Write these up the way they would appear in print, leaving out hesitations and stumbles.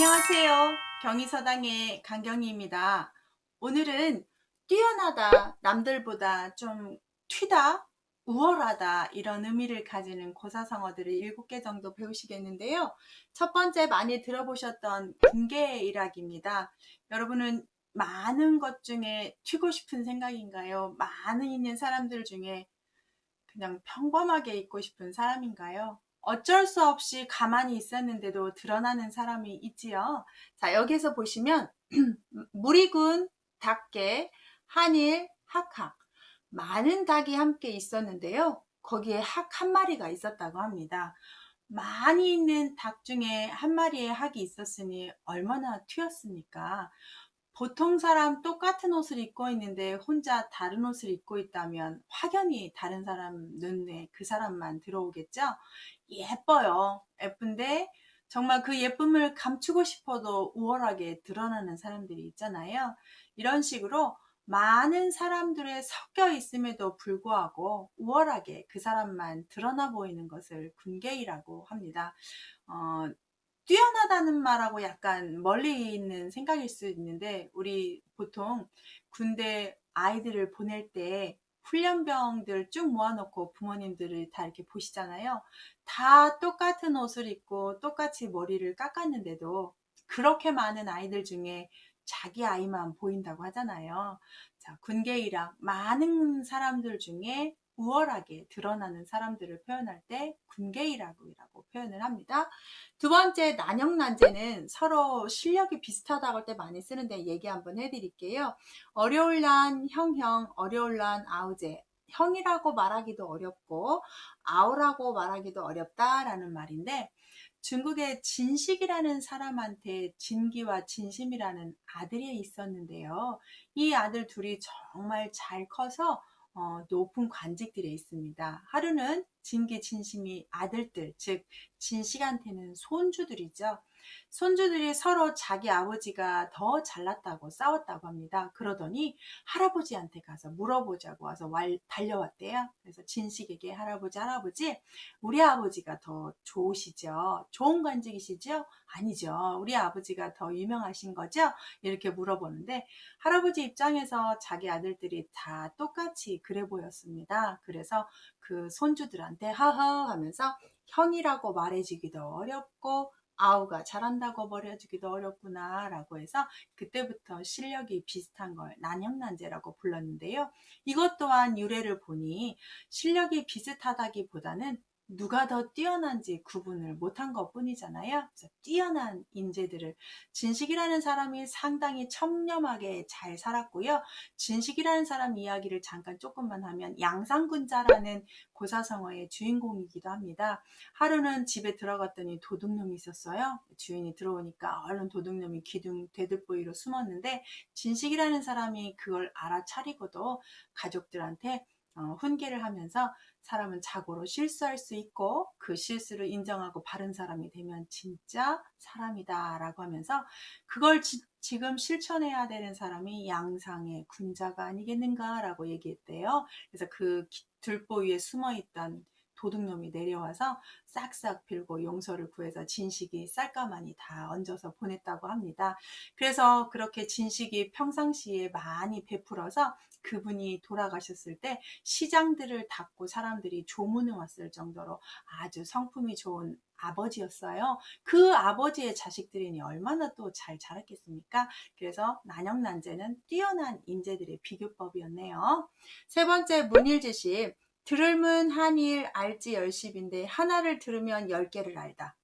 안녕하세요. 경희서당의 강경희입니다. 오늘은 뛰어나다, 남들보다 좀 튀다, 우월하다 이런 의미를 가지는 고사성어들을 7개 정도 배우시겠는데요. 첫 번째 많이 들어보셨던 군계일학입니다. 여러분은 많은 것 중에 튀고 싶은 생각인가요? 많은 있는 사람들 중에 그냥 평범하게 있고 싶은 사람인가요? 어쩔 수 없이 가만히 있었는데도 드러나는 사람이 있지요. 자, 여기서 보시면 무리군, 닭개, 한일, 학학 많은 닭이 함께 있었는데요. 거기에 학 한 마리가 있었다고 합니다. 많이 있는 닭 중에 한 마리의 학이 있었으니 얼마나 튀었습니까? 보통 사람 똑같은 옷을 입고 있는데 혼자 다른 옷을 입고 있다면 확연히 다른 사람 눈에 그 사람만 들어오겠죠? 예뻐요. 예쁜데 정말 그 예쁨을 감추고 싶어도 우월하게 드러나는 사람들이 있잖아요. 이런 식으로 많은 사람들에 섞여 있음에도 불구하고 우월하게 그 사람만 드러나 보이는 것을 군계이라고 합니다. 어, 뛰어나다는 말하고 약간 멀리 있는 생각일 수 있는데, 우리 보통 군대 아이들을 보낼 때 훈련병들 쭉 모아놓고 부모님들을 다 이렇게 보시잖아요. 다 똑같은 옷을 입고 똑같이 머리를 깎았는데도 그렇게 많은 아이들 중에 자기 아이만 보인다고 하잖아요. 자, 군계이랑 많은 사람들 중에 우월하게 드러나는 사람들을 표현할 때 군계이라고 표현을 합니다. 두 번째, 난형난제는 서로 실력이 비슷하다고 할 때 많이 쓰는데 얘기 한번 해드릴게요. 어려울 난 형형, 어려울 난 아우제. 형이라고 말하기도 어렵고 아우라고 말하기도 어렵다라는 말인데, 중국의 진식이라는 사람한테 진기와 진심이라는 아들이 있었는데요. 이 아들 둘이 정말 잘 커서 높은 관직들에 있습니다. 하루는 진기, 진심이 아들들, 즉 진식한테는 손주들이죠. 손주들이 서로 자기 아버지가 더 잘났다고 싸웠다고 합니다. 그러더니 할아버지한테 가서 물어보자고 와서 달려왔대요. 그래서 진식에게 할아버지, 우리 아버지가 더 좋으시죠? 좋은 관직이시죠? 아니죠. 우리 아버지가 더 유명하신 거죠? 이렇게 물어보는데, 할아버지 입장에서 자기 아들들이 다 똑같이 그래 보였습니다. 그래서 그 손주들한테 하하 하면서 형이라고 말해주기도 어렵고 아우가 잘한다고 말해주기도 어렵구나 라고 해서 그때부터 실력이 비슷한 걸 난형난제라고 불렀는데요. 이것 또한 유래를 보니 실력이 비슷하다기보다는 누가 더 뛰어난지 구분을 못한 것 뿐이잖아요. 그래서 뛰어난 인재들을, 진식이라는 사람이 상당히 청렴하게 잘 살았고요. 진식이라는 사람 이야기를 잠깐 조금만 하면, 양상군자라는 고사성어의 주인공이기도 합니다. 하루는 집에 들어갔더니 도둑놈이 있었어요. 주인이 들어오니까 얼른 도둑놈이 기둥 되돌보이로 숨었는데, 진식이라는 사람이 그걸 알아차리고도 가족들한테 훈계를 하면서, 사람은 자고로 실수할 수 있고 그 실수를 인정하고 바른 사람이 되면 진짜 사람이다 라고 하면서, 그걸 지금 실천해야 되는 사람이 양상의 군자가 아니겠는가 라고 얘기했대요. 그래서 그 들보 위에 숨어있던 도둑놈이 내려와서 싹싹 빌고 용서를 구해서 진식이 쌀가마니 다 얹어서 보냈다고 합니다. 그래서 그렇게 진식이 평상시에 많이 베풀어서 그분이 돌아가셨을 때 시장들을 닫고 사람들이 조문을 왔을 정도로 아주 성품이 좋은 아버지였어요. 그 아버지의 자식들이니 얼마나 또 잘 자랐겠습니까? 그래서 난형난제는 뛰어난 인재들의 비교법이었네요. 세 번째, 문일지식. 들을문 한일 알지 열십인데 하나를 들으면 10개를 알다.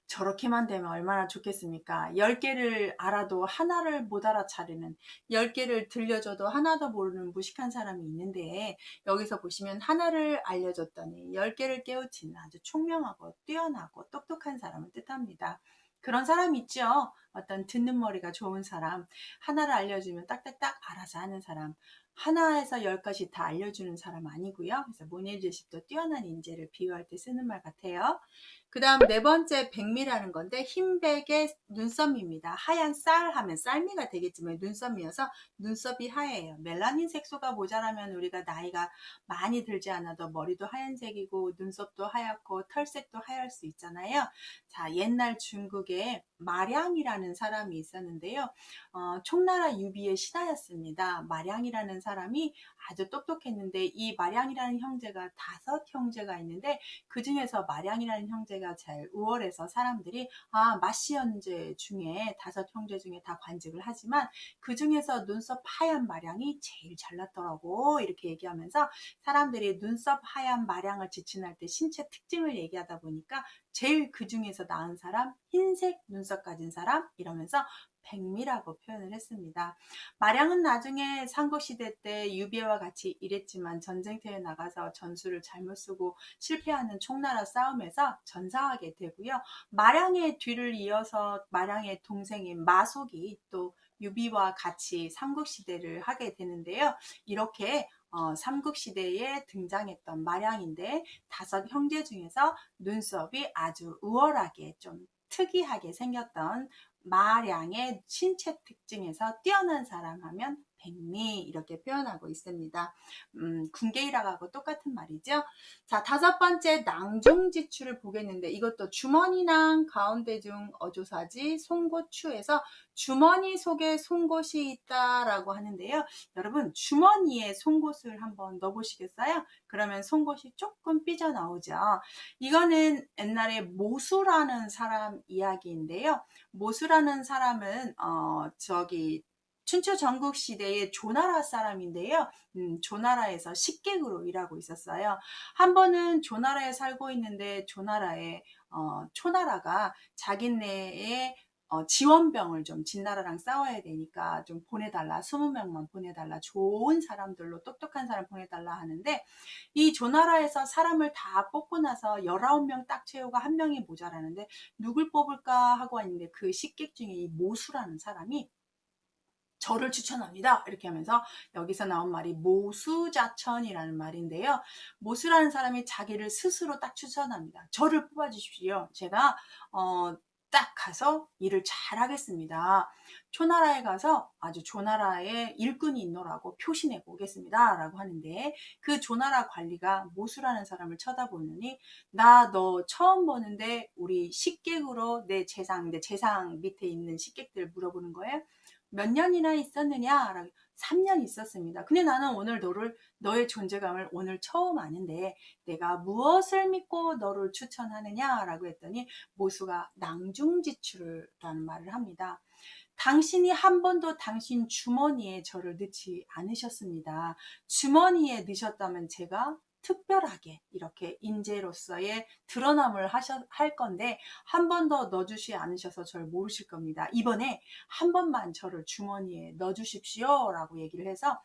저렇게만 되면 얼마나 좋겠습니까? 10개를 알아도 하나를 못 알아차리는, 10개를 들려줘도 하나도 모르는 무식한 사람이 있는데, 여기서 보시면 하나를 알려줬더니 10개를 깨우치는 아주 총명하고 뛰어나고 똑똑한 사람을 뜻합니다. 그런 사람 있죠? 어떤 듣는 머리가 좋은 사람, 하나를 알려주면 딱딱딱 알아서 하는 사람. 하나에서 열까지 다 알려주는 사람 아니고요. 그래서 모니리더십도 뛰어난 인재를 비유할 때 쓰는 말 같아요. 그 다음 네 번째 백미라는 건데 흰백의 눈썹입니다. 하얀 쌀 하면 쌀미가 되겠지만 눈썹이어서 눈썹이 하얘요. 멜라닌 색소가 모자라면 우리가 나이가 많이 들지 않아도 머리도 하얀색이고 눈썹도 하얗고 털색도 하얄 수 있잖아요. 자, 옛날 중국에 마량이라는 사람이 있었는데요. 총나라 유비의 신하였습니다. 마량이라는 사람이 아주 똑똑했는데 이 마량이라는 형제가 5형제가 있는데 그 중에서 마량이라는 형제가 제일 우월해서 사람들이 마씨 형제 중에 5형제 중에 다 관직을 하지만 그 중에서 눈썹 하얀 마량이 제일 잘났더라고 이렇게 얘기하면서 사람들이 눈썹 하얀 마량을 지칭할 때 신체 특징을 얘기하다 보니까 제일 그 중에서 나은 사람, 흰색 눈썹 가진 사람 이러면서 백미라고 표현을 했습니다. 마량은 나중에 삼국시대 때 유비와 같이 일했지만 전쟁터에 나가서 전술을 잘못 쓰고 실패하는 총나라 싸움에서 전사하게 되고요. 마량의 뒤를 이어서 마량의 동생인 마속이 또 유비와 같이 삼국시대를 하게 되는데요. 이렇게 삼국시대에 등장했던 마량인데 5형제 중에서 눈썹이 아주 우월하게 좀 특이하게 생겼던 마량의 신체 특징에서 뛰어난 사람 하면 백미 이렇게 표현하고 있습니다. 군계일학하고 똑같은 말이죠. 자, 5번째 낭중지추를 보겠는데 이것도 주머니낭 가운데 중 어조사지 송곳추에서 주머니 속에 송곳이 있다라고 하는데요. 여러분 주머니에 송곳을 한번 넣어보시겠어요? 그러면 송곳이 조금 삐져나오죠. 이거는 옛날에 모수라는 사람 이야기인데요. 모수라는 사람은 춘추 전국 시대의 조나라 사람인데요. 조나라에서 식객으로 일하고 있었어요. 한 번은 조나라에 살고 있는데 조나라에 초나라가 자기네의 지원병을 좀 진나라랑 싸워야 되니까 좀 보내달라 20명만 보내달라 좋은 사람들로 똑똑한 사람 보내달라 하는데 이 조나라에서 사람을 다 뽑고 나서 19명 딱 채우고 한 명이 모자라는데 누굴 뽑을까 하고 왔는데 그 식객 중에 이 모수라는 사람이 저를 추천합니다. 이렇게 하면서 여기서 나온 말이 모수자천이라는 말인데요. 모수라는 사람이 자기를 스스로 딱 추천합니다. 저를 뽑아주십시오. 제가 딱 가서 일을 잘 하겠습니다. 초나라에 가서 아주 조나라의 일꾼이 있노라고 표시내고 오겠습니다. 라고 하는데 그 조나라 관리가 모수라는 사람을 쳐다보느니 나 너 처음 보는데 우리 식객으로 내 재상 밑에 있는 식객들 물어보는 거예요. 몇 년이나 있었느냐? 라고 3년 있었습니다. 근데 나는 오늘 너의 존재감을 오늘 처음 아는데 내가 무엇을 믿고 너를 추천하느냐? 라고 했더니 모수가 낭중지추라는 말을 합니다. 당신이 한 번도 당신 주머니에 저를 넣지 않으셨습니다. 주머니에 넣으셨다면 제가 특별하게 이렇게 인재로서의 드러남을 할 건데 한 번도 넣어주지 않으셔서 저를 모르실 겁니다. 이번에 한 번만 저를 주머니에 넣어주십시오 라고 얘기를 해서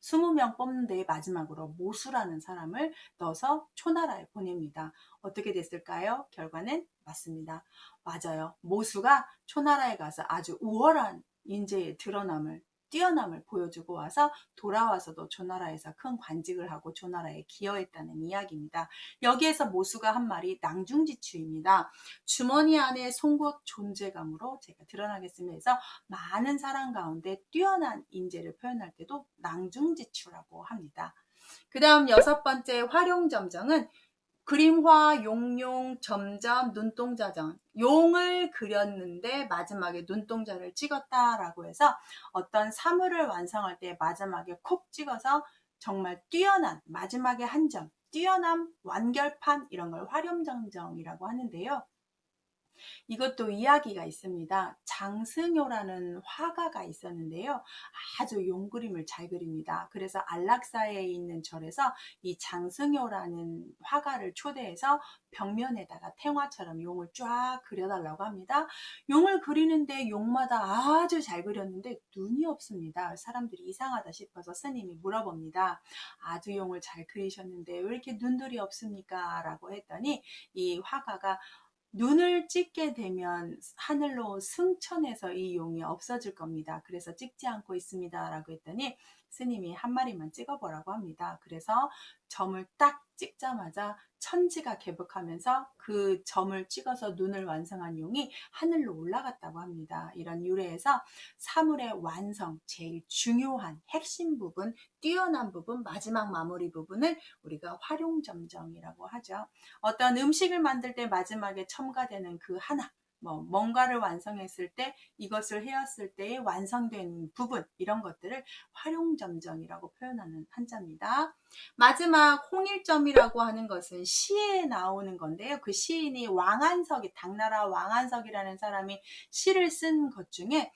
20명 뽑는데 마지막으로 모수라는 사람을 넣어서 초나라에 보냅니다. 어떻게 됐을까요? 결과는 맞습니다. 맞아요. 모수가 초나라에 가서 아주 우월한 인재의 뛰어남을 보여주고 와서 돌아와서도 조나라에서 큰 관직을 하고 조나라에 기여했다는 이야기입니다. 여기에서 모수가 한 말이 낭중지추입니다. 주머니 안에 송곳 존재감으로 제가 드러나겠습니다. 해서 많은 사람 가운데 뛰어난 인재를 표현할 때도 낭중지추라고 합니다. 그 다음 6번째 활용점정은 그림화, 용용, 점점, 눈동자정. 용을 그렸는데 마지막에 눈동자를 찍었다라고 해서 어떤 사물을 완성할 때 마지막에 콕 찍어서 정말 뛰어난 마지막에 한 점, 뛰어난 완결판 이런 걸 활용점정이라고 하는데요. 이것도 이야기가 있습니다. 장승효라는 화가가 있었는데요. 아주 용그림을 잘 그립니다. 그래서 안락사에 있는 절에서 이 장승효라는 화가를 초대해서 벽면에다가 탱화처럼 용을 쫙 그려달라고 합니다. 용을 그리는데 용마다 아주 잘 그렸는데 눈이 없습니다. 사람들이 이상하다 싶어서 스님이 물어봅니다. 아주 용을 잘 그리셨는데 왜 이렇게 눈들이 없습니까? 라고 했더니 이 화가가 눈을 찍게 되면 하늘로 승천해서 이 용이 없어질 겁니다. 그래서 찍지 않고 있습니다. 라고 했더니 스님이 한 마리만 찍어보라고 합니다. 그래서 점을 딱 찍자마자 천지가 개복하면서 그 점을 찍어서 눈을 완성한 용이 하늘로 올라갔다고 합니다. 이런 유래에서 사물의 완성, 제일 중요한 핵심 부분, 뛰어난 부분, 마지막 마무리 부분을 우리가 활용점정이라고 하죠. 어떤 음식을 만들 때 마지막에 첨가되는 그 하나, 뭔가를 완성했을 때 이것을 해왔을 때의 완성된 부분, 이런 것들을 활용점정이라고 표현하는 한자입니다. 마지막 홍일점이라고 하는 것은 시에 나오는 건데요. 그 시인이 왕안석이, 당나라 왕안석이라는 사람이 시를 쓴 것 중에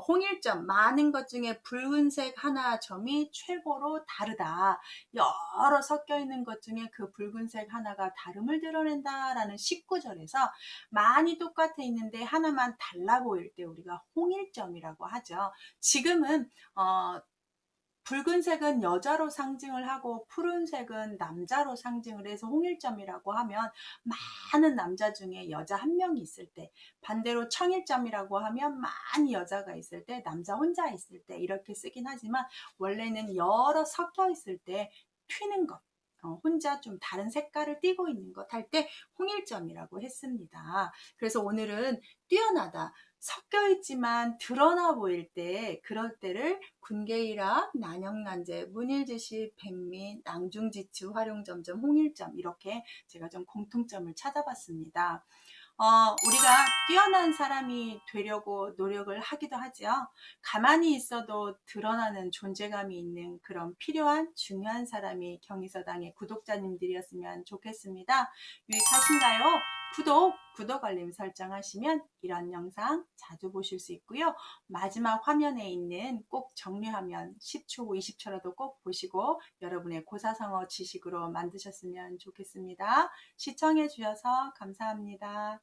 홍일점, 많은 것 중에 붉은색 하나 점이 최고로 다르다. 여러 섞여 있는 것 중에 그 붉은색 하나가 다름을 드러낸다라는 19절에서 많이 똑같아 있는데 하나만 달라 보일 때 우리가 홍일점이라고 하죠. 지금은 붉은색은 여자로 상징을 하고 푸른색은 남자로 상징을 해서 홍일점이라고 하면 많은 남자 중에 여자 한 명이 있을 때, 반대로 청일점이라고 하면 많이 여자가 있을 때, 남자 혼자 있을 때 이렇게 쓰긴 하지만 원래는 여러 섞여 있을 때 튀는 것, 혼자 좀 다른 색깔을 띠고 있는 것 할 때 홍일점이라고 했습니다. 그래서 오늘은 뛰어나다, 섞여 있지만 드러나 보일 때, 그럴 때를 군계일학, 난영난제, 문일지시, 백미, 낭중지추, 활용점점, 홍일점, 이렇게 제가 좀 공통점을 찾아봤습니다. 우리가 뛰어난 사람이 되려고 노력을 하기도 하죠. 가만히 있어도 드러나는 존재감이 있는 그런 필요한 중요한 사람이 경의서당의 구독자님들이었으면 좋겠습니다. 유익하신가요? 구독 알림 설정하시면 이런 영상 자주 보실 수 있고요. 마지막 화면에 있는 꼭 정리하면 10초, 20초라도 꼭 보시고 여러분의 고사성어 지식으로 만드셨으면 좋겠습니다. 시청해 주셔서 감사합니다.